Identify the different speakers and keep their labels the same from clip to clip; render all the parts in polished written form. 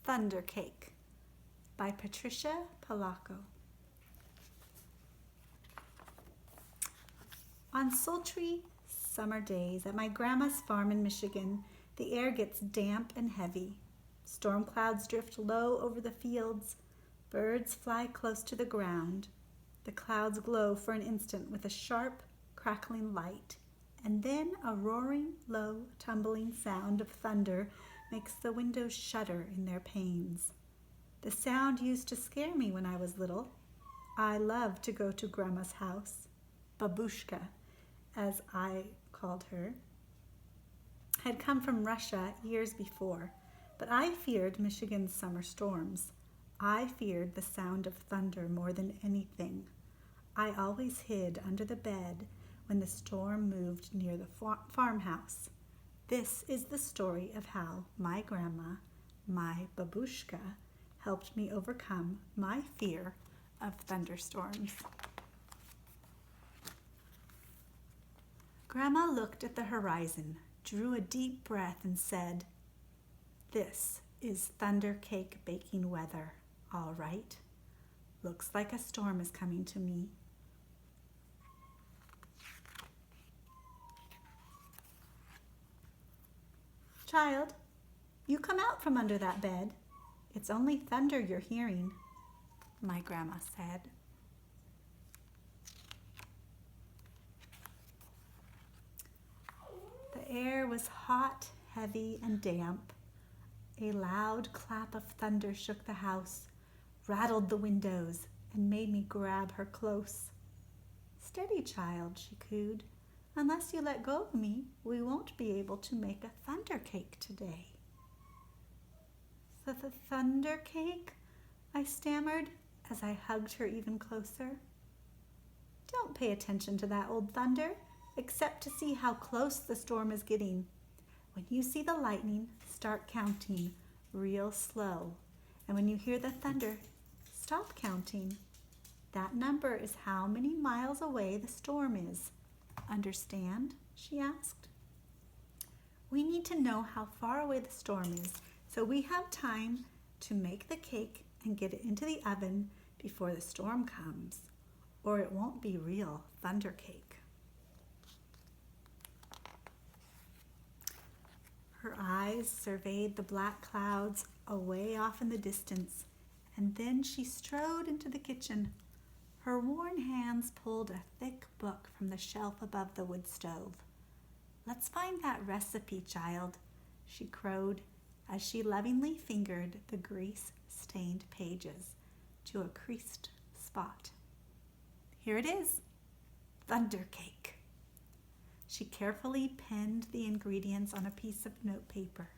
Speaker 1: Thundercake by Patricia, Polacco. On sultry summer days at my grandma's farm in Michigan, the air gets damp and heavy. Storm clouds drift low over the fields. Birds fly close to the ground. The clouds glow for an instant with a sharp, crackling light, and then a roaring, low, tumbling sound of thunder makes the windows shudder in their panes. The sound used to scare me when I was little. I loved to go to Grandma's house, Babushka, as I called her, had come from Russia years before, but I feared Michigan's summer storms. I feared the sound of thunder more than anything. I always hid under the bed when the storm moved near the farmhouse. This is the story of how my grandma, my babushka, helped me overcome my fear of thunderstorms. Grandma looked at the horizon, drew a deep breath, and said, "This is Thundercake baking weather, all right. Looks like a storm is coming to me." "Child, you come out from under that bed. It's only thunder you're hearing," my grandma said. The air was hot, heavy, and damp. A loud clap of thunder shook the house, rattled the windows, and made me grab her close. "Steady, child," she cooed. "Unless you let go of me, we won't be able to make a thunder cake today." "The thunder cake?" I stammered as I hugged her even closer. "Don't pay attention to that old thunder, except to see how close the storm is getting. When you see the lightning, start counting real slow. And when you hear the thunder, stop counting. That number is how many miles away the storm is. Understand?" she asked. "We need to know how far away the storm is so we have time to make the cake and get it into the oven before the storm comes, or it won't be real thunder cake." Her eyes surveyed the black clouds away off in the distance, and then she strode into the kitchen. Her worn hands pulled a thick book from the shelf above the wood stove. "Let's find that recipe, child," she crowed as she lovingly fingered the grease-stained pages to a creased spot. "Here it is, thunder cake." She carefully penned the ingredients on a piece of notepaper.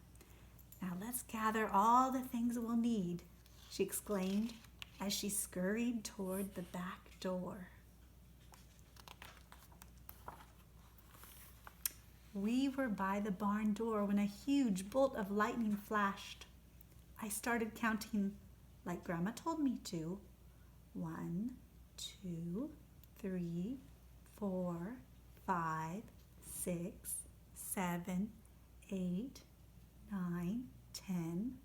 Speaker 1: "Now let's gather all the things we'll need," she exclaimed as she scurried toward the back door. We were by the barn door when a huge bolt of lightning flashed. I started counting like Grandma told me to. 1, 2, 3, 4, 5, 6, 7, 8, 9, 10.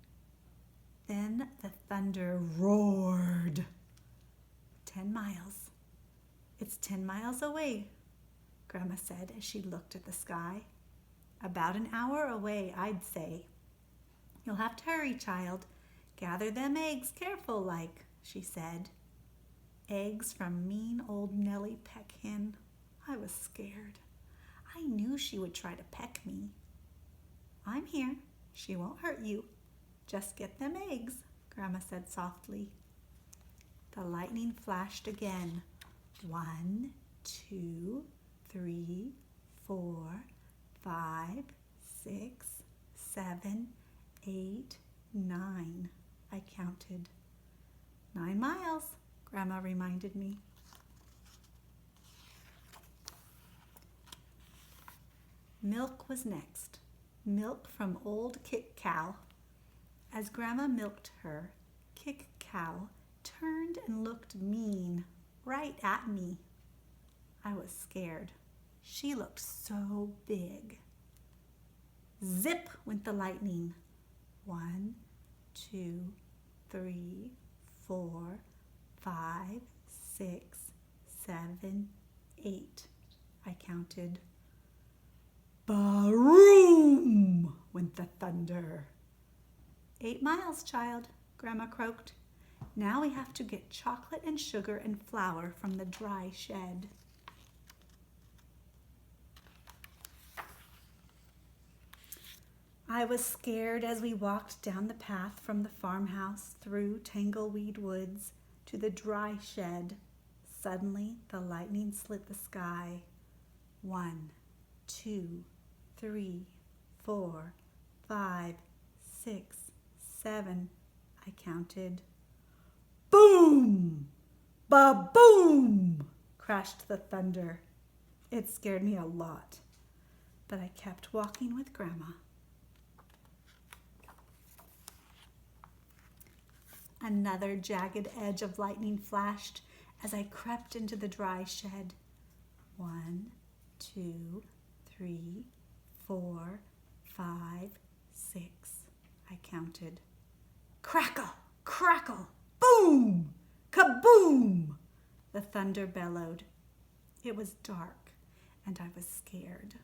Speaker 1: Then the thunder roared. 10 miles. "It's 10 miles away," Grandma said as she looked at the sky. "About an hour away, I'd say." "You'll have to hurry, child. Gather them eggs careful like," she said. Eggs from mean old Nellie Peck Hen. I was scared. I knew she would try to peck me. "I'm here. She won't hurt you. Just get them eggs," Grandma said softly. The lightning flashed again. 1, 2, 3, 4, 5, 6, 7, 8, 9, I counted. 9 miles, Grandma reminded me. Milk was next. Milk from old Kick Cow. As Grandma milked her, Kick Cow turned and looked mean right at me. I was scared. She looked so big. Zip went the lightning. 1, 2, 3, 4, 5, 6, 7, 8. I counted. Ba-room went the thunder. 8 miles, child, Grandma croaked. Now we have to get chocolate and sugar and flour from the dry shed. I was scared as we walked down the path from the farmhouse through tangleweed woods to the dry shed. Suddenly, the lightning slit the sky. 1, 2, 3, 4, 5, 6, 7, I counted. Boom! Ba-boom! Crashed the thunder. It scared me a lot, but I kept walking with Grandma. Another jagged edge of lightning flashed as I crept into the dry shed. 1, 2, 3, 4, 5, 6, I counted. Crackle, crackle, boom, kaboom! The thunder bellowed. It was dark, and I was scared.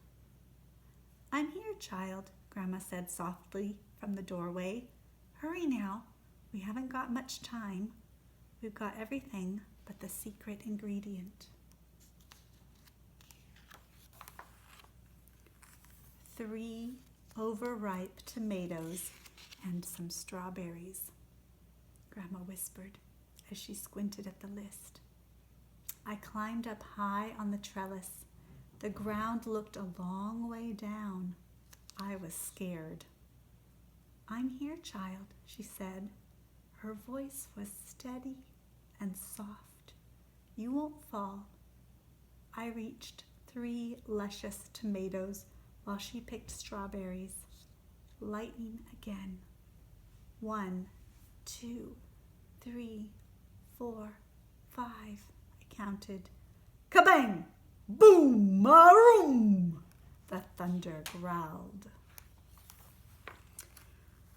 Speaker 1: I'm here, child, Grandma said softly from the doorway. Hurry now. We haven't got much time. We've got everything but the secret ingredient. 3 overripe tomatoes and some strawberries, Grandma whispered as she squinted at the list. I climbed up high on the trellis. The ground looked a long way down. I was scared. I'm here, child, she said. Her voice was steady and soft. You won't fall. I reached 3 luscious tomatoes while she picked strawberries. Lightning again. 1, 2, 3, 4, 5, I counted. Kabang! Boom! Maroom! The thunder growled.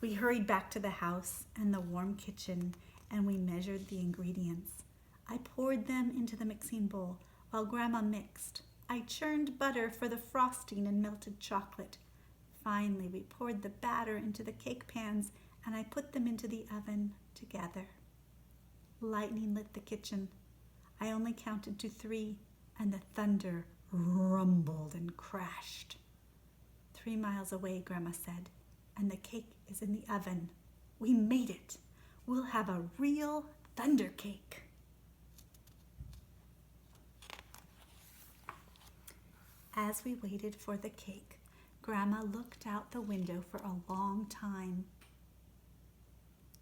Speaker 1: We hurried back to the house and the warm kitchen, and we measured the ingredients. I poured them into the mixing bowl while Grandma mixed. I churned butter for the frosting and melted chocolate. Finally, we poured the batter into the cake pans, and I put them into the oven together. Lightning lit the kitchen. I only counted to 3, and the thunder rumbled and crashed. 3 miles away, Grandma said, and the cake is in the oven. We made it. We'll have a real Thundercake. As we waited for the cake, Grandma looked out the window for a long time.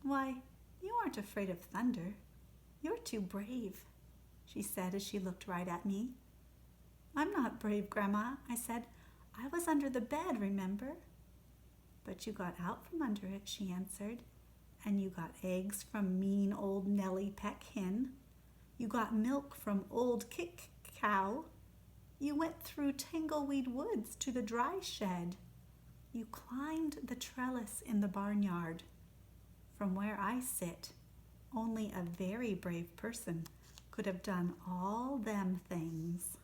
Speaker 1: Why, you aren't afraid of thunder. You're too brave, she said as she looked right at me. I'm not brave, Grandma, I said. I was under the bed, remember? But you got out from under it, she answered. And you got eggs from mean old Nellie Peck Hen. You got milk from old Kick Cow. You went through tangleweed woods to the dry shed. You climbed the trellis in the barnyard. From where I sit, only a very brave person could have done all them things.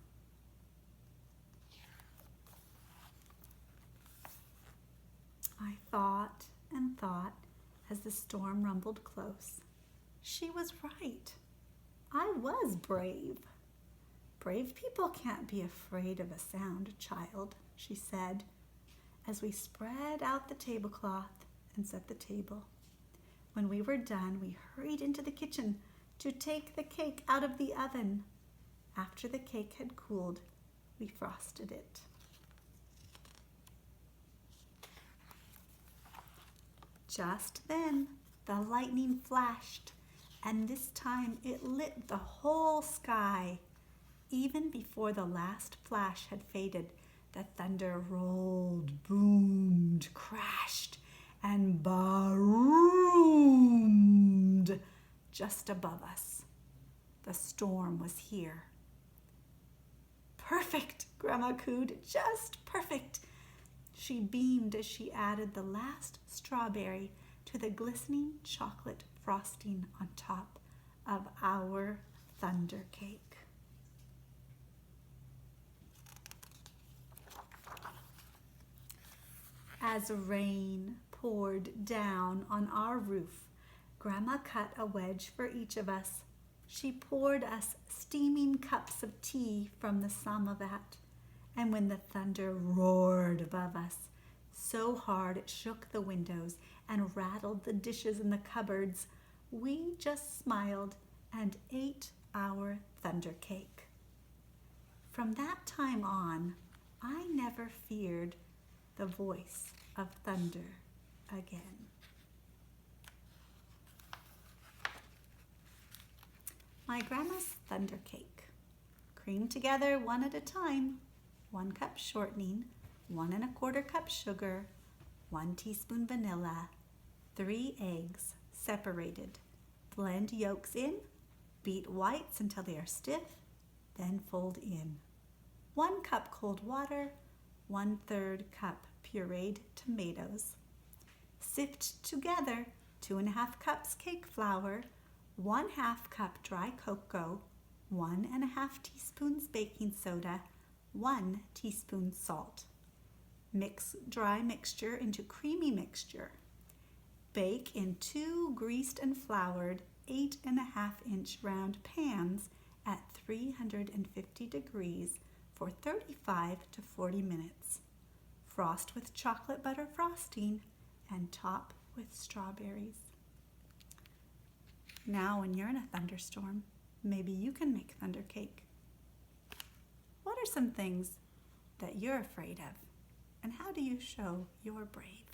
Speaker 1: I thought and thought as the storm rumbled close. She was right. I was brave. Brave people can't be afraid of a sound, child, she said, as we spread out the tablecloth and set the table. When we were done, we hurried into the kitchen to take the cake out of the oven. After the cake had cooled, we frosted it. Just then, the lightning flashed, and this time it lit the whole sky. Even before the last flash had faded, the thunder rolled, boomed, crashed, and baroomed just above us. The storm was here. Perfect, Grandma cooed, just perfect. She beamed as she added the last strawberry to the glistening chocolate frosting on top of our Thundercake. As rain poured down on our roof, Grandma cut a wedge for each of us. She poured us steaming cups of tea from the samovar, and when the thunder roared above us, so hard it shook the windows and rattled the dishes in the cupboards, we just smiled and ate our Thundercake. From that time on, I never feared the voice of thunder again. My grandma's Thundercake. Cream together one at a time. 1 cup shortening, 1 1/4 cup sugar, 1 teaspoon vanilla, 3 eggs separated. Blend yolks in, beat whites until they are stiff, then fold in. 1 cup cold water, 1/3 cup pureed tomatoes. Sift together 2 1/2 cups cake flour, 1/2 cup dry cocoa, 1 1/2 teaspoons baking soda, 1 teaspoon salt. Mix dry mixture into creamy mixture. Bake in 2 greased and floured 8 1/2-inch round pans at 350 degrees for 35 to 40 minutes. Frost with chocolate butter frosting and top with strawberries. Now when you're in a thunderstorm, maybe you can make Thundercake. What are some things that you're afraid of, and how do you show you're brave?